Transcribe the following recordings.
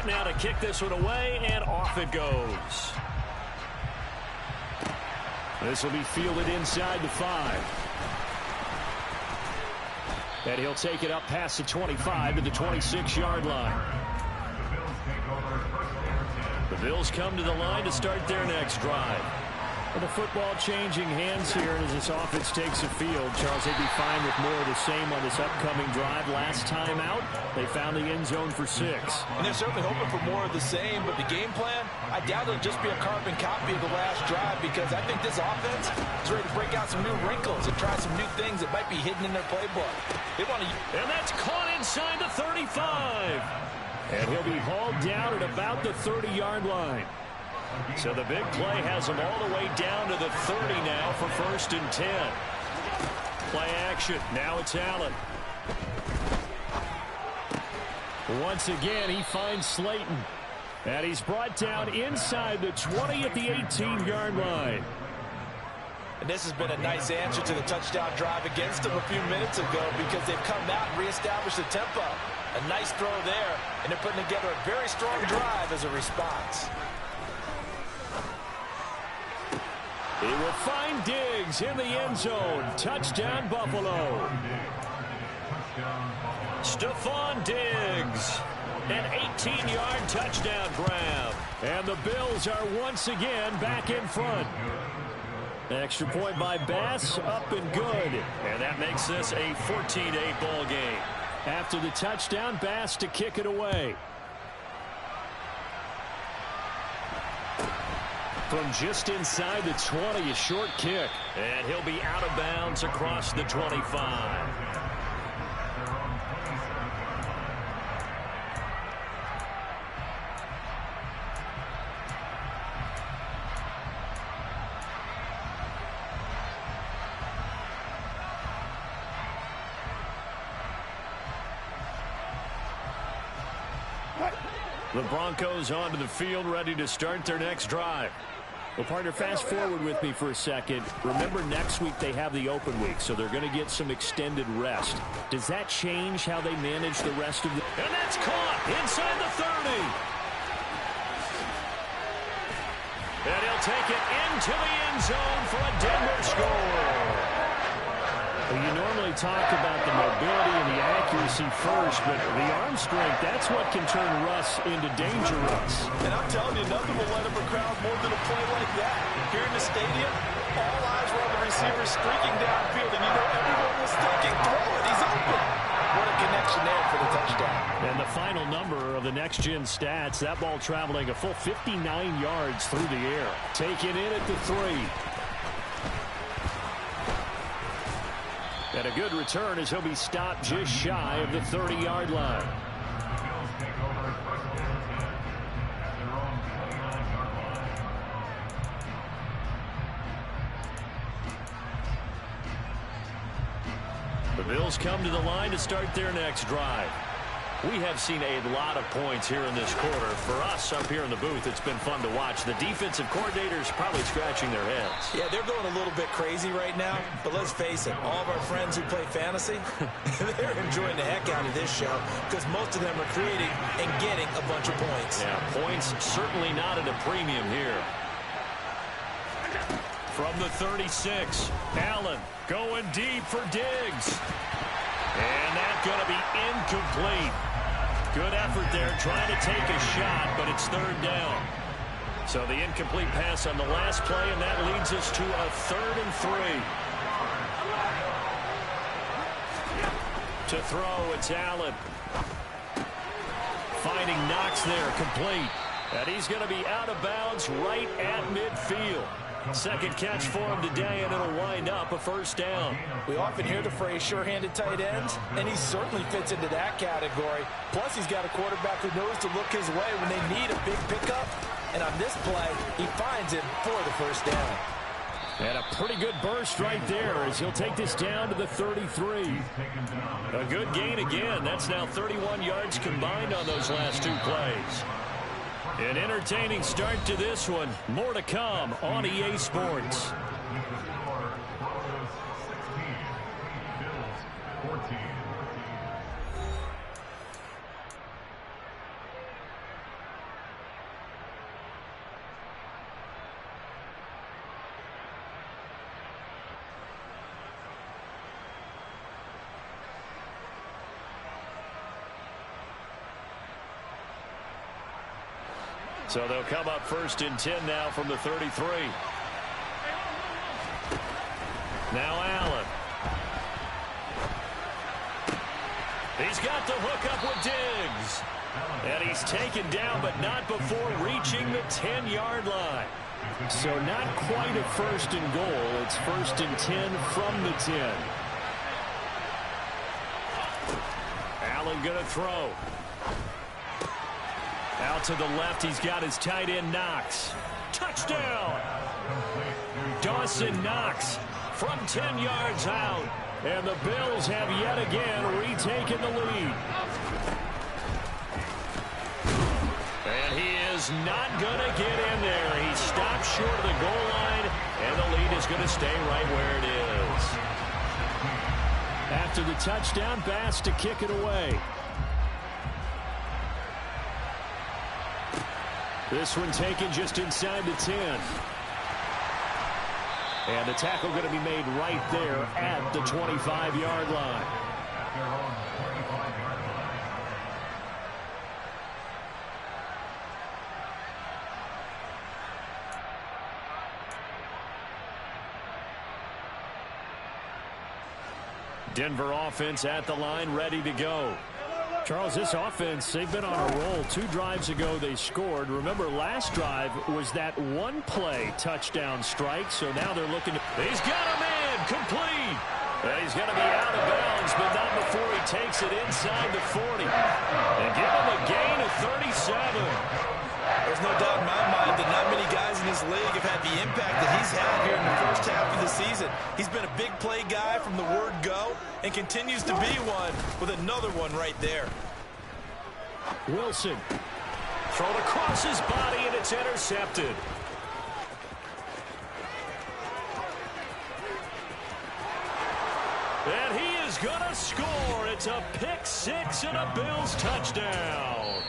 set now to kick this one away, and off it goes. This will be fielded inside the 5. And he'll take it up past the 25 to the 26-yard line. The Bills come to the line to start their next drive. With the football changing hands here as this offense takes the field. Charles, they'd be fine with more of the same on this upcoming drive. Last time out, they found the end zone for 6. And they're certainly hoping for more of the same, but the game plan, I doubt it'll just be a carbon copy of the last drive, because I think this offense is ready to break out some new wrinkles and try some new things that might be hidden in their playbook. They want to... And that's caught inside the 35. And he'll be hauled down at about the 30-yard line. So the big play has him all the way down to the 30 now for 1st and 10. Play action. Now it's Allen. Once again, he finds Slayton. And he's brought down inside the 20 at the 18-yard line. And this has been a nice answer to the touchdown drive against them a few minutes ago, because they've come out and reestablished the tempo. A nice throw there, and they're putting together a very strong drive as a response. He will find Diggs in the end zone. Touchdown, Buffalo. Stephon Diggs. An 18-yard touchdown grab. And the Bills are once again back in front. Extra point by Bass, up and good. And that makes this a 14-8 ball game. After the touchdown, Bass to kick it away. From just inside the 20, a short kick. And he'll be out of bounds across the 25. The Broncos onto the field, ready to start their next drive. Well, partner, fast forward with me for a second. Remember, next week they have the open week, so they're going to get some extended rest. Does that change how they manage the rest of the... And that's caught inside the 30. And he'll take it into the end zone for a Denver score. Well, you normally talk about the mobility and the accuracy first, but the arm strength, that's what can turn Russ into dangerous. And I'm telling you, nothing will light up a crowd more than a play like that. Here in the stadium, all eyes were on the receiver streaking downfield, and you know everyone was thinking, throw it, he's open. What a connection there for the touchdown. And the final number of the next-gen stats, that ball traveling a full 59 yards through the air. Taken in at the 3. And a good return as he'll be stopped just shy of the 30-yard line. The Bills come to the line to start their next drive. We have seen a lot of points here in this quarter. For us up here in the booth, it's been fun to watch. The defensive coordinators probably scratching their heads. Yeah, they're going a little bit crazy right now. But let's face it, all of our friends who play fantasy, they're enjoying the heck out of this show, because most of them are creating and getting a bunch of points. Yeah, points certainly not at a premium here. From the 36, Allen going deep for Diggs. And that's going to be incomplete. Good effort there trying to take a shot, but it's 3rd down. So the incomplete pass on the last play, and that leads us to a 3rd and 3. To throw, it's Allen. Finding Knox there, complete. And he's going to be out of bounds right at midfield. Second catch for him today, and it'll wind up a 1st down. We often hear the phrase sure-handed tight ends, and he certainly fits into that category. Plus, he's got a quarterback who knows to look his way when they need a big pickup. And on this play, he finds him for the 1st down. And a pretty good burst right there as he'll take this down to the 33. A good gain again. That's now 31 yards combined on those last 2 plays. An entertaining start to this one. More to come on EA Sports. So they'll come up 1st and 10 now from the 33. Now Allen. He's got the hook up with Diggs. And he's taken down, but not before reaching the 10-yard line. So not quite a 1st and goal. It's 1st and 10 from the 10. Allen going to throw. Out to the left, he's got his tight end Knox. Touchdown! Dawson Knox from 10 yards out. And the Bills have yet again retaken the lead. And he is not going to get in there. He stopped short of the goal line, and the lead is going to stay right where it is. After the touchdown, Bass to kick it away. This one taken just inside the 10. And the tackle going to be made right there at the 25-yard line. Denver offense at the line, ready to go. Charles, this offense, they've been on a roll. 2 drives ago they scored. Remember, last drive was that one-play touchdown strike, so now they're looking to... He's got a man, complete! And he's going to be out of bounds, but not before he takes it inside the 40. And give him a gain of 37. There's no doubt in my mind that not many guys in this league have had the impact that he's had here in the first half of the season. He's been a big play guy from the word go and continues to be one with another one right there. Wilson thrown across his body, and it's intercepted. And he is going to score. It's a pick 6 and a Bills touchdown.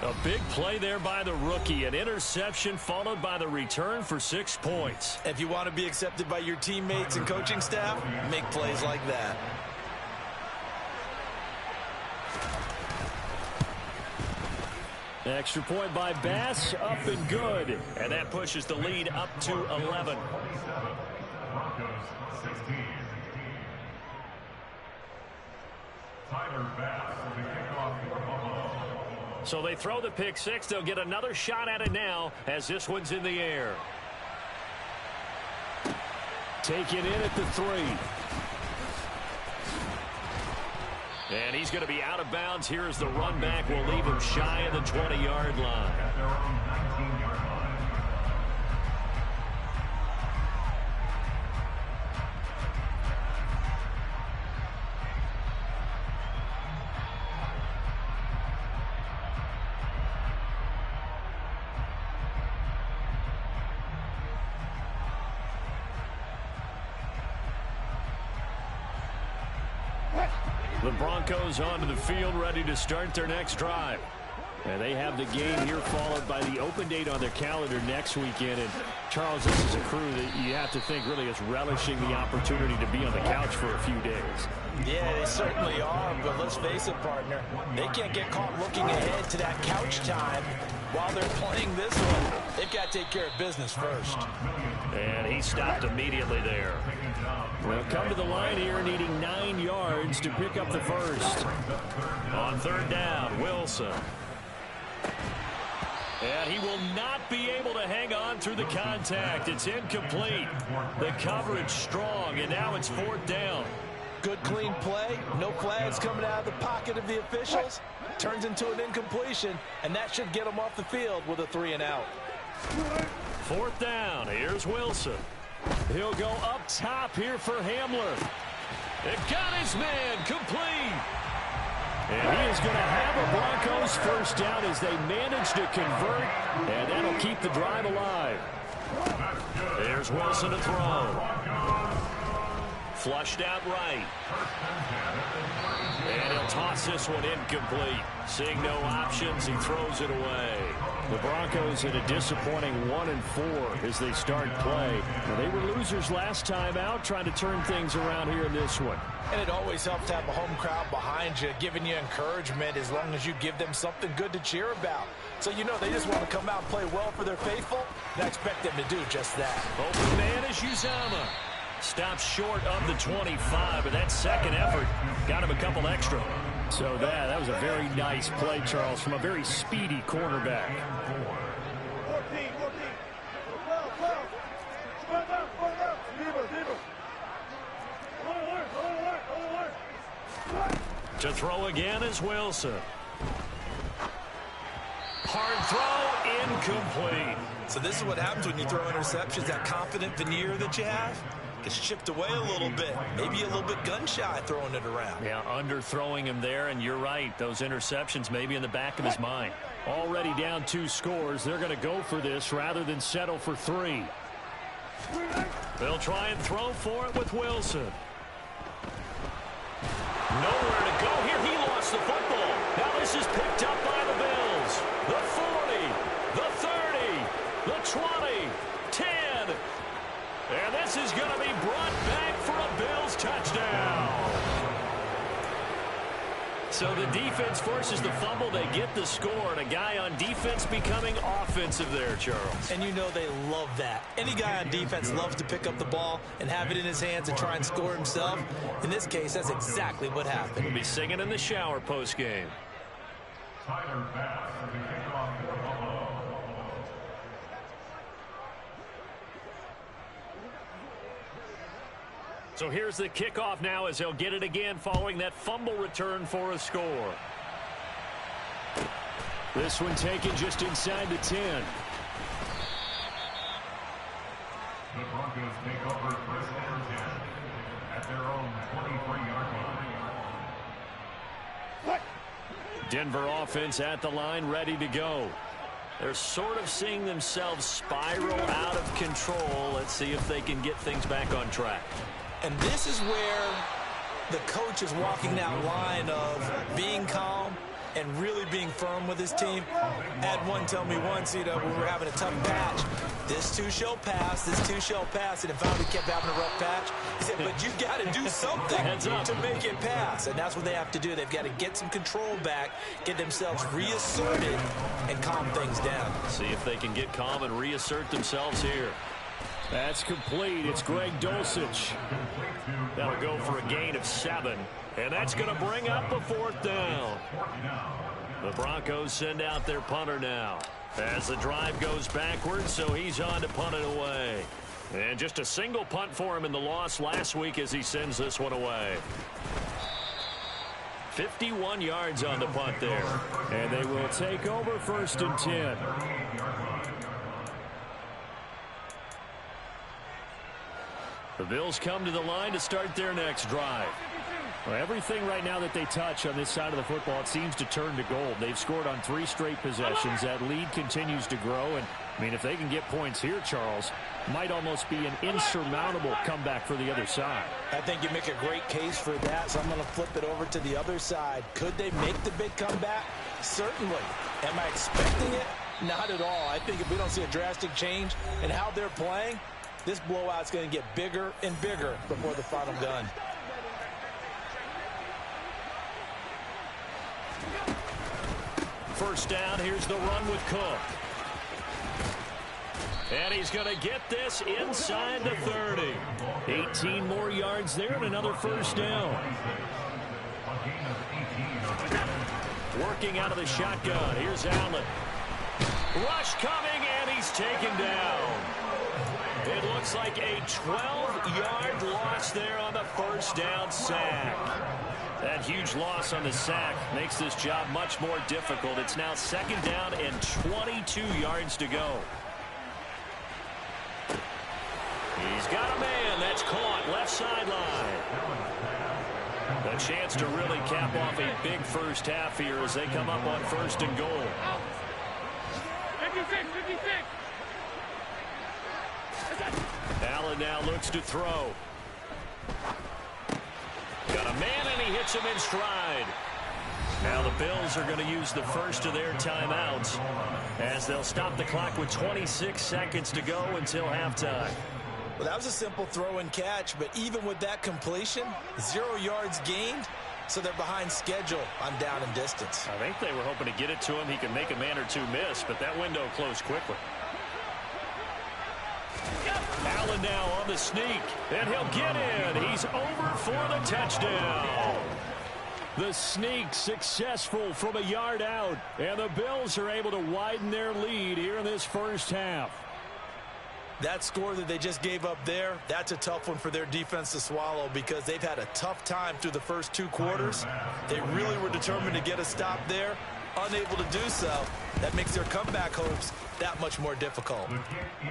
A big play there by the rookie. An interception followed by the return for 6 points. If you want to be accepted by your teammates and coaching staff, make plays like that. Extra point by Bass, up and good. And that pushes the lead up to 11. So they throw the pick 6. They'll get another shot at it now as this one's in the air. Taken in at the 3. And he's going to be out of bounds. Here's the run back. Will leave him shy of the 20-yard line. The Broncos onto the field, ready to start their next drive. And they have the game here followed by the open date on their calendar next weekend. And, Charles, this is a crew that you have to think really is relishing the opportunity to be on the couch for a few days. Yeah, they certainly are, but let's face it, partner. They can't get caught looking ahead to that couch time while they're playing this one. They've got to take care of business first. And he stopped immediately there. We'll come to the line here needing 9 yards to pick up the first. On 3rd down, Wilson. And he will not be able to hang on through the contact. It's incomplete. The coverage strong, and now it's 4th down. Good clean play. No flags coming out of the pocket of the officials. Turns into an incompletion, and that should get him off the field with a 3 and out. 4th down. Here's Wilson. He'll go up top here for Hamler. It got his man complete. And he is going to have a Broncos first down as they manage to convert, and that'll keep the drive alive. There's Wilson to throw. Flushed out right. And he'll toss this one incomplete. Seeing no options, he throws it away. The Broncos in a disappointing 1-4 as they start play. Now, they were losers last time out, trying to turn things around here in this one. And it always helps to have a home crowd behind you, giving you encouragement as long as you give them something good to cheer about. So you know they just want to come out and play well for their faithful, and I expect them to do just that. Open man is Uzama. Stops short of the 25, but that second effort got him a couple extra. So that was a very nice play, Charles, from a very speedy cornerback. To throw again is Wilson. Hard throw, incomplete. So this is what happens when you throw interceptions. That confident veneer that you have gets chipped away a little bit. Maybe a little bit gun-shy throwing it around. Yeah, underthrowing him there, and you're right. Those interceptions may be in the back of his mind. Already down 2 scores. They're going to go for this rather than settle for 3. They'll try and throw for it with Wilson. Nowhere to go here. He lost the football. Now this is picked up by the Bills. The 40, the 30, the 20, 10. And this is going to be brought back for a Bills touchdown. So the defense forces the fumble. They get the score, and a guy on defense becoming offensive there, Charles. And you know they love that. Any guy on defense loves to pick up the ball and have it in his hands and try and score himself. In this case, that's exactly what happened. He'll be singing in the shower postgame. Tyler Bass for the kickoff for Buffalo. So here's the kickoff now as he'll get it again following that fumble return for a score. This one taken just inside the 10. The Broncos take over first and 10 at their own 23-yard line. Denver offense at the line, ready to go. They're sort of seeing themselves spiral out of control. Let's see if they can get things back on track. And this is where the coach is walking that line of being calm and really being firm with his team. I had one tell me once, when we were having a tough patch, this too shall pass, this too shall pass, and it finally kept having a rough patch. He said, but you got to do something to make it pass, and that's what they have to do. They've got to get some control back, get themselves reasserted, and calm things down. See if they can get calm and reassert themselves here. That's complete. It's Greg Dulcich. That'll go for a gain of 7. And that's going to bring up the 4th down. The Broncos send out their punter now. As the drive goes backwards, so he's on to punt it away. And just a single punt for him in the loss last week as he sends this one away. 51 yards on the punt there. And they will take over 1st and 10. The Bills come to the line to start their next drive. Well, everything right now that they touch on this side of the football, it seems to turn to gold. They've scored on 3 straight possessions. That lead continues to grow. And, I mean, if they can get points here, Charles, might almost be an insurmountable comeback for the other side. I think you make a great case for that, so I'm going to flip it over to the other side. Could they make the big comeback? Certainly. Am I expecting it? Not at all. I think if we don't see a drastic change in how they're playing, this blowout's going to get bigger and bigger before the final gun. First down, here's the run with Cook. And he's going to get this inside the 30. 18 more yards there and another first down. Working out of the shotgun. Here's Allen. Rush coming, and he's taken down. It looks like a 12-yard loss there on the first down sack. That huge loss on the sack makes this job much more difficult. It's now 2nd down and 22 yards to go. He's got a man that's caught left sideline. A chance to really cap off a big first half here as they come up on 1st and goal. 56. Allen now looks to throw. Got a man, and he hits him in stride. Now the Bills are going to use the first of their timeouts as they'll stop the clock with 26 seconds to go until halftime. Well, that was a simple throw and catch, but even with that completion, 0 yards gained, so they're behind schedule on down and distance. I think they were hoping to get it to him. He could make a man or two miss, but that window closed quickly. Allen now on the sneak, and he'll get in. He's over for the touchdown. The sneak successful from a yard out, and the Bills are able to widen their lead here in this first half. That score that they just gave up there, that's a tough one for their defense to swallow because they've had a tough time through the first 2 quarters. They really were determined to get a stop there, unable to do so. That makes their comeback hopes that much more difficult.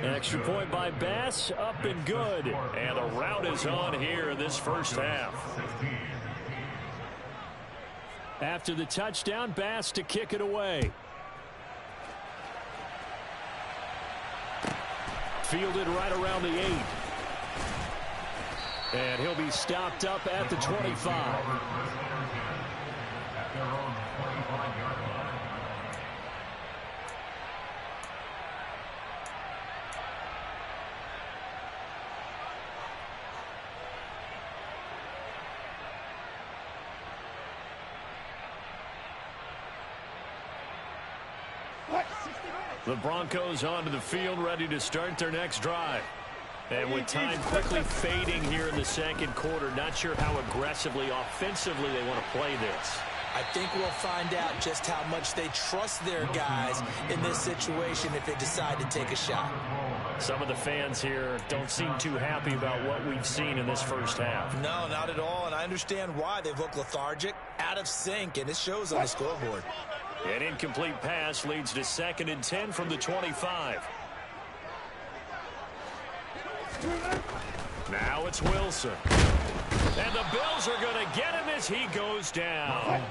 Extra point by Bass, up and good. And the rout is on here in this first half. After the touchdown, Bass to kick it away. Fielded right around the 8. And he'll be stopped up at the 25. The Broncos onto the field, ready to start their next drive. And with time quickly fading here in the second quarter, not sure how aggressively, offensively they want to play this. I think we'll find out just how much they trust their guys in this situation if they decide to take a shot. Some of the fans here don't seem too happy about what we've seen in this first half. No, not at all, and I understand why. They've looked lethargic, out of sync, and it shows on the scoreboard. An incomplete pass leads to 2nd and 10 from the 25. Now it's Wilson. And the Bills are going to get him as he goes down.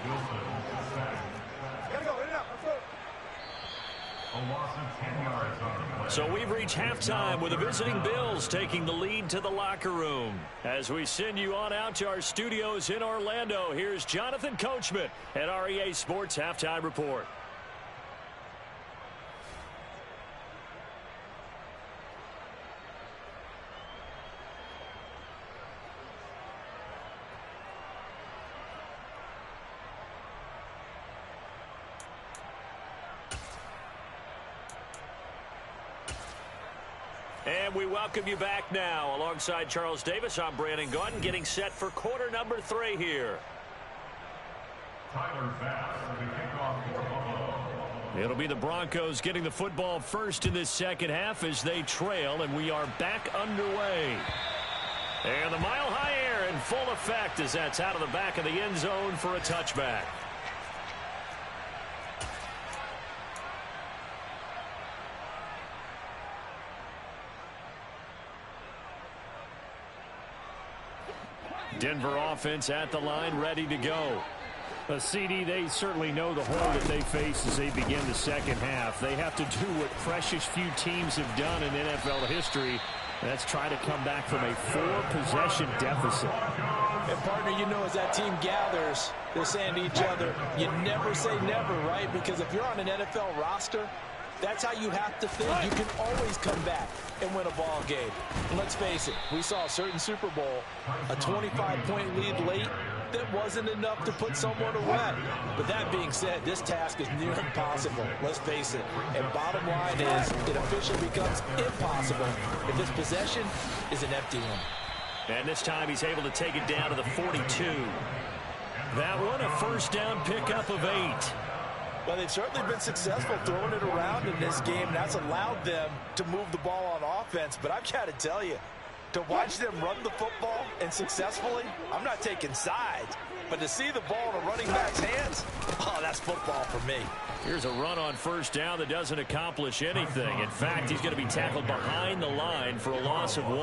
So we've reached halftime with the visiting Bills taking the lead to the locker room. As we send you on out to our studios in Orlando, here's Jonathan Coachman at REA Sports Halftime Report. And we welcome you back now. Alongside Charles Davis, I'm Brandon Gaudin, getting set for quarter number 3 here. Tyler Bass for the kickoff for Buffalo. It'll be the Broncos getting the football first in this second half as they trail, and we are back underway. And the mile-high air in full effect as that's out of the back of the end zone for a touchback. Denver offense at the line, ready to go. CD, they certainly know the hole that they face as they begin the second half. They have to do what precious few teams have done in NFL history. That's try to come back from a 4-possession deficit. And, partner, you know, as that team gathers, they're saying to each other, you never say never, right? Because if you're on an NFL roster, that's how you have to think. You can always come back and win a ball game. And let's face it, we saw a certain Super Bowl, a 25-point lead late that wasn't enough to put someone away. But that being said, this task is near impossible. Let's face it. And bottom line is, it officially becomes impossible if this possession is an empty one. And this time he's able to take it down to the 42. That one a first down pickup of 8. Well, they've certainly been successful throwing it around in this game. That's allowed them to move the ball on offense. But I've got to tell you, to watch them run the football and successfully, I'm not taking sides. But to see the ball in a running back's hands, oh, that's football for me. Here's a run on first down that doesn't accomplish anything. In fact, he's going to be tackled behind the line for a loss of 1.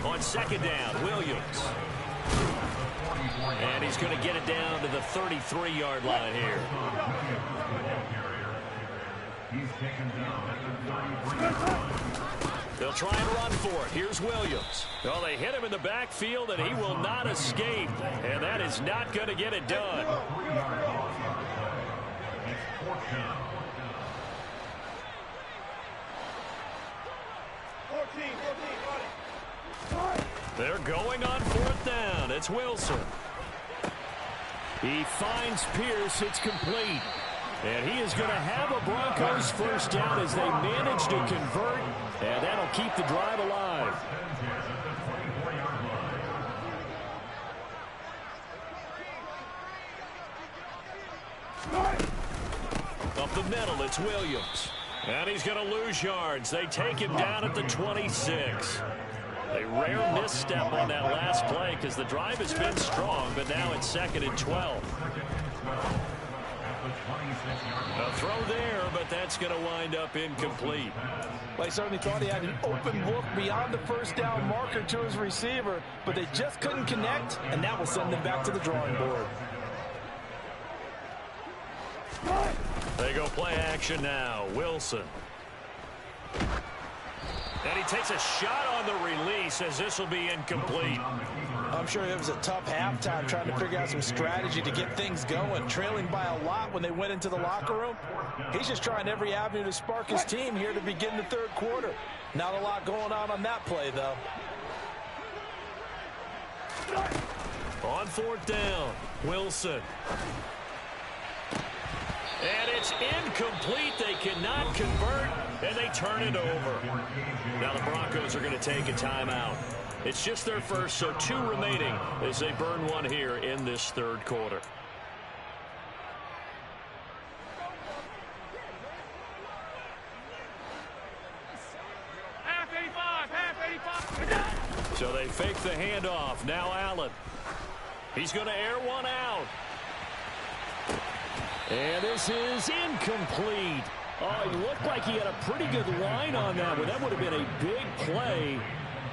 On second down, Williams. And he's going to get it down to the 33-yard line here. They'll try and run for it. Here's Williams. Well, they hit him in the backfield, and he will not escape. And that is not going to get it done. They're going on 4th down. It's Wilson. He finds Pierce. It's complete. And he is going to have a Broncos first down as they manage to convert. And that'll keep the drive alive. Up the middle, it's Williams. And he's going to lose yards. They take him down at the 26. A rare misstep on that last play because the drive has been strong, but now it's 2nd and 12. A throw there, but that's going to wind up incomplete. Well, he certainly thought he had an open look beyond the first down marker to his receiver, but they just couldn't connect, and that will send them back to the drawing board. They go play action now. Wilson. And he takes a shot on the release as this will be incomplete. I'm sure it was a tough halftime trying to figure out some strategy to get things going. Trailing by a lot when they went into the locker room. He's just trying every avenue to spark his team here to begin the 3rd quarter. Not a lot going on that play, though. On 4th down, Wilson. And it's incomplete. They cannot convert, and they turn it over. Now the Broncos are going to take a timeout. It's just their first, so 2 remaining as they burn one here in this 3rd quarter. Half 85. So they fake the handoff. Now Allen. He's going to air one out. And this is incomplete. Oh, it looked like he had a pretty good line on that one. That would have been a big play,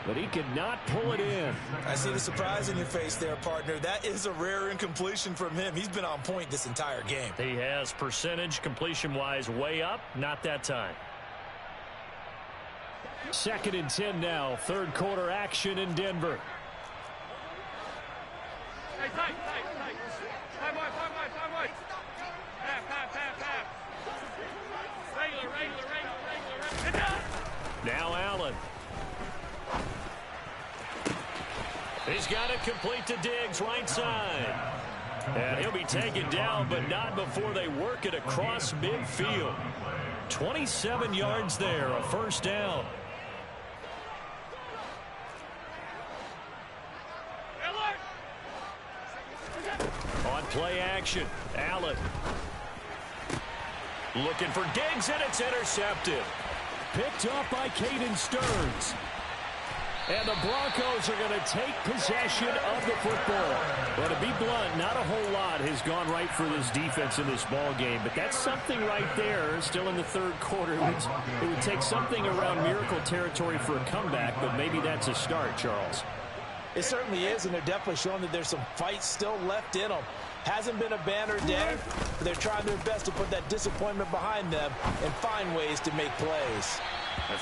but he could not pull it in. I see the surprise in your face there, partner. That is a rare incompletion from him. He's been on point this entire game. He has percentage completion-wise way up. Not that time. 2nd and 10 now. 3rd quarter action in Denver. Hey, tight. 5 wide. Half. Regular. Now Allen. He's got it complete to Diggs, right side. And he'll be taken down, but not before they work it across midfield. 27 yards there, a first down. On play action, Allen. Looking for Diggs, and it's intercepted. Picked off by Caden Stearns. And the Broncos are going to take possession of the football. Well, to be blunt, not a whole lot has gone right for this defense in this ball game, but that's something right there. Still in the 3rd quarter. It would take something around miracle territory for a comeback, but maybe that's a start, Charles. It certainly is, and they're definitely showing that there's some fight still left in them. Hasn't been a banner day, but they're trying their best to put that disappointment behind them and find ways to make plays.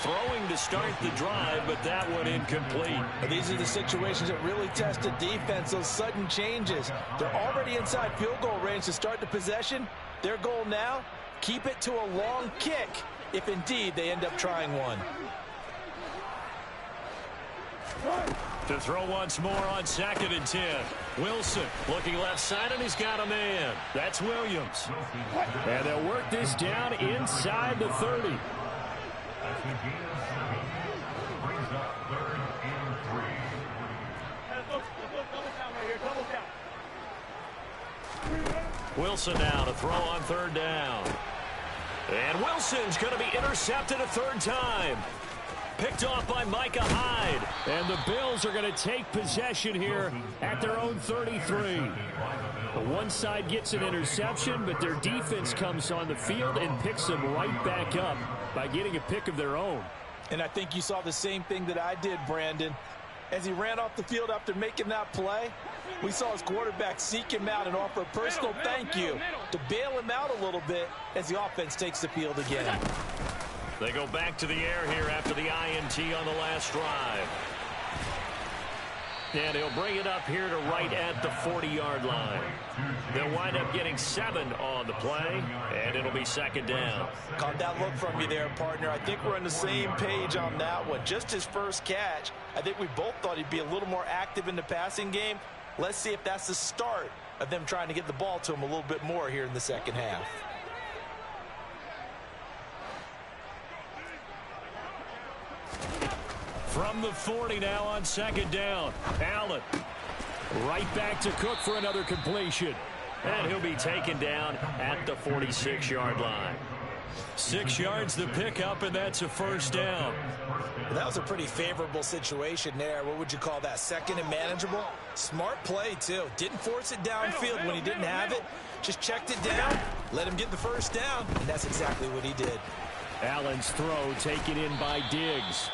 Throwing to start the drive, but that one incomplete. These are the situations that really test the defense, those sudden changes. They're already inside field goal range to start the possession. Their goal now, keep it to a long kick if indeed they end up trying one. To throw once more on 2nd and 10. Wilson looking left side, and he's got a man. That's Williams. And they'll work this down inside the 30. Brings up 3rd and 3. Wilson now to throw on 3rd down. And Wilson's going to be intercepted a 3rd time. Picked off by Micah Hyde. And the Bills are going to take possession here at their own 33. The one side gets an interception, but their defense comes on the field and picks them right back up by getting a pick of their own. And I think you saw the same thing that I did, Brandon. As he ran off the field after making that play, we saw his quarterback seek him out and offer a personal thank you to bail him out a little bit as the offense takes the field again. They go back to the air here after the INT on the last drive. And he'll bring it up here to right at the 40-yard line. They'll wind up getting 7 on the play, and it'll be second down. Caught that look from you there, partner. I think we're on the same page on that one. Just his first catch, I think we both thought he'd be a little more active in the passing game. Let's see if that's the start of them trying to get the ball to him a little bit more here in the second half. From the 40 now on second down. Allen right back to Cook for another completion. And he'll be taken down at the 46-yard line. 6 yards the pickup, and that's a first down. Well, that was a pretty favorable situation there. What would you call that? Second and manageable? Smart play, too. Didn't force it downfield when he didn't have it. Just checked it down, let him get the first down, and that's exactly what he did. Allen's throw taken in by Diggs.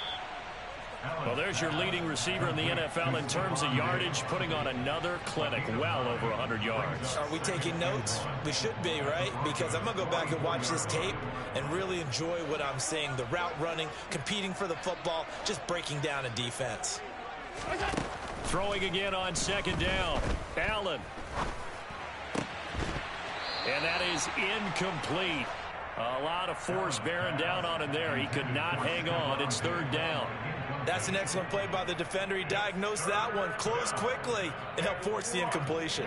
Well, there's your leading receiver in the NFL in terms of yardage, putting on another clinic, well over 100 yards. Are we taking notes? We should be, right? Because I'm going to go back and watch this tape and really enjoy what I'm seeing. The route running, competing for the football, just breaking down a defense. Throwing again on second down. Allen. And that is incomplete. A lot of force bearing down on him there. He could not hang on. It's third down. That's an excellent play by the defender. He diagnosed that one, closed quickly, and helped force the incompletion.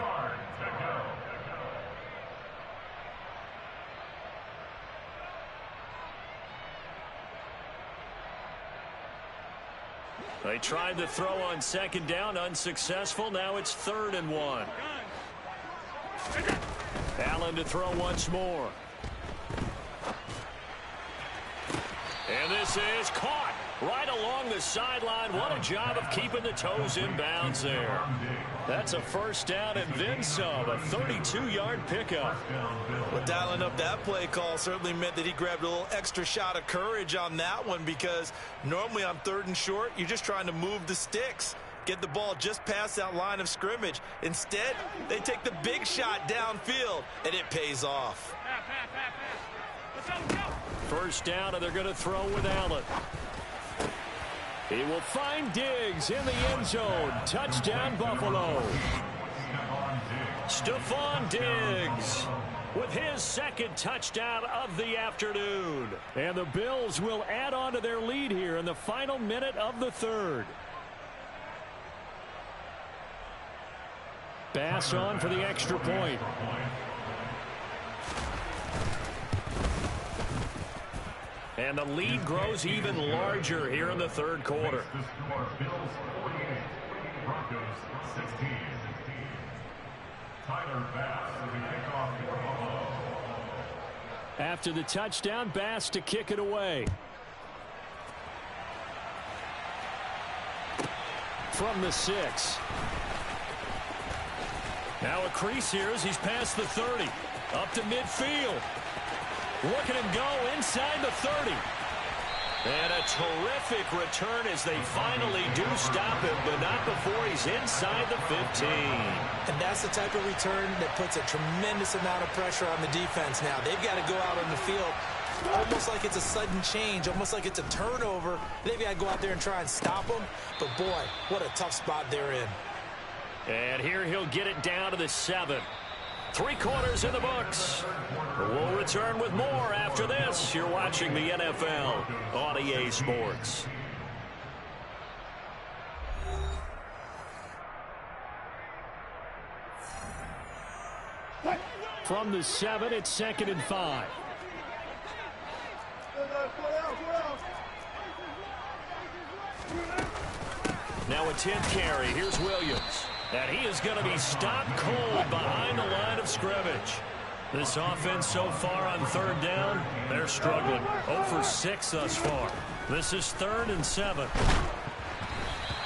They tried to throw on second down, unsuccessful. Now it's 3rd and 1. Allen to throw once more. And this is caught right along the sideline. What a job of keeping the toes in bounds there. That's a first down and then some, a 32-yard pickup. Well, dialing up that play call certainly meant that he grabbed a little extra shot of courage on that one, because normally on 3rd and short, you're just trying to move the sticks, get the ball just past that line of scrimmage. Instead, they take the big shot downfield, and it pays off. First down, and they're going to throw with Allen. He will find Diggs in the end zone. Touchdown, Buffalo. Stephon Diggs with his second touchdown of the afternoon. And the Bills will add on to their lead here in the final minute of the 3rd. Bass on for the extra point. And the lead grows even larger here in the 3rd quarter. After the touchdown, Bass to kick it away. From the 6. Now a crease here as he's past the 30. Up to midfield. Look at him go inside the 30. And a terrific return as they finally do stop him, but not before he's inside the 15. And that's the type of return that puts a tremendous amount of pressure on the defense now. They've got to go out on the field almost like it's a sudden change, almost like it's a turnover. They've got to go out there and try and stop them. But, boy, what a tough spot they're in. And here he'll get it down to the 7. 3 quarters in the books. We'll return with more after this. You're watching the NFL on EA Sports. From the 7, it's 2nd and 5. Now a 10th carry. Here's Williams. And he is going to be stopped cold behind the line of scrimmage. This offense so far on 3rd down, they're struggling. 0 for 6 thus far. This is 3rd and 7.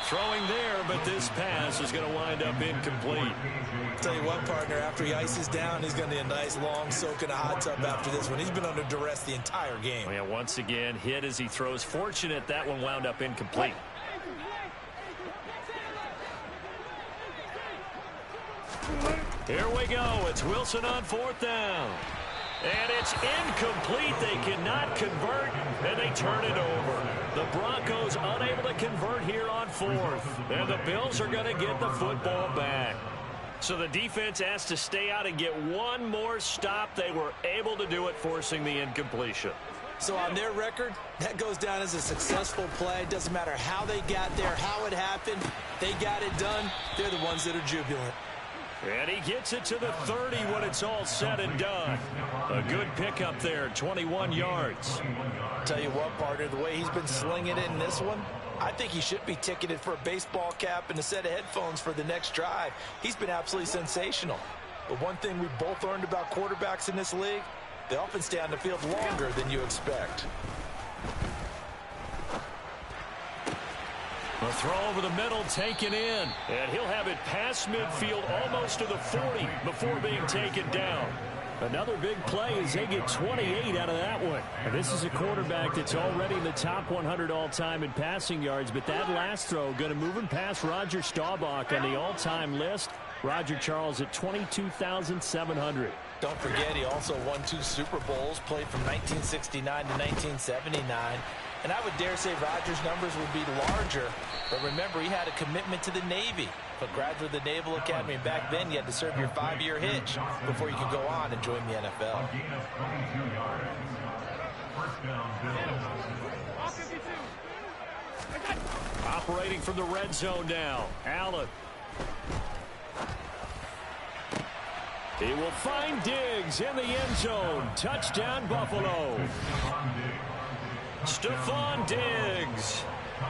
Throwing there, but this pass is going to wind up incomplete. Tell you what, partner, after he ices down, he's going to need a nice long soak in a hot tub after this one. He's been under duress the entire game. Yeah, once again, hit as he throws. Fortunate that one wound up incomplete. Here we go. It's Wilson on 4th down. And it's incomplete. They cannot convert, and they turn it over. The Broncos unable to convert here on fourth. And the Bills are going to get the football back. So the defense has to stay out and get one more stop. They were able to do it, forcing the incompletion. So on their record, that goes down as a successful play. Doesn't matter how they got there, how it happened. They got it done. They're the ones that are jubilant. And he gets it to the 30 when it's all said and done. A good pickup there, 21 yards. Tell you what, partner, the way he's been slinging it in this one, I think he should be ticketed for a baseball cap and a set of headphones for the next drive. He's been absolutely sensational. But one thing we both learned about quarterbacks in this league, they often stay on the field longer than you expect. A throw over the middle taken in. And he'll have it past midfield almost to the 40 before being taken down. Another big play as they get 28 out of that one. And this is a quarterback that's already in the top 100 all-time in passing yards, but that last throw going to move him past Roger Staubach on the all-time list. Roger Charles at 22,700. Don't forget, he also won 2 Super Bowls, played from 1969 to 1979. And I would dare say Rodgers' numbers would be larger. But remember, he had a commitment to the Navy. A graduate of the Naval Academy. Back then, you had to serve your 5-year hitch before you could go on and join the NFL. Operating from the red zone now. Allen. He will find Diggs in the end zone. Touchdown, Buffalo. Stephon Diggs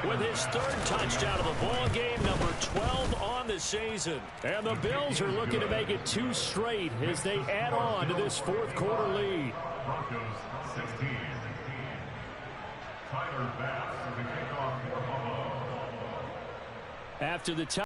with his 3rd touchdown of the ball game, number 12 on the season. And the Bills are looking to make it 2 straight as they add on to this 4th quarter lead. Broncos 16. Tyler Bass for the kickoff for Buffalo. After the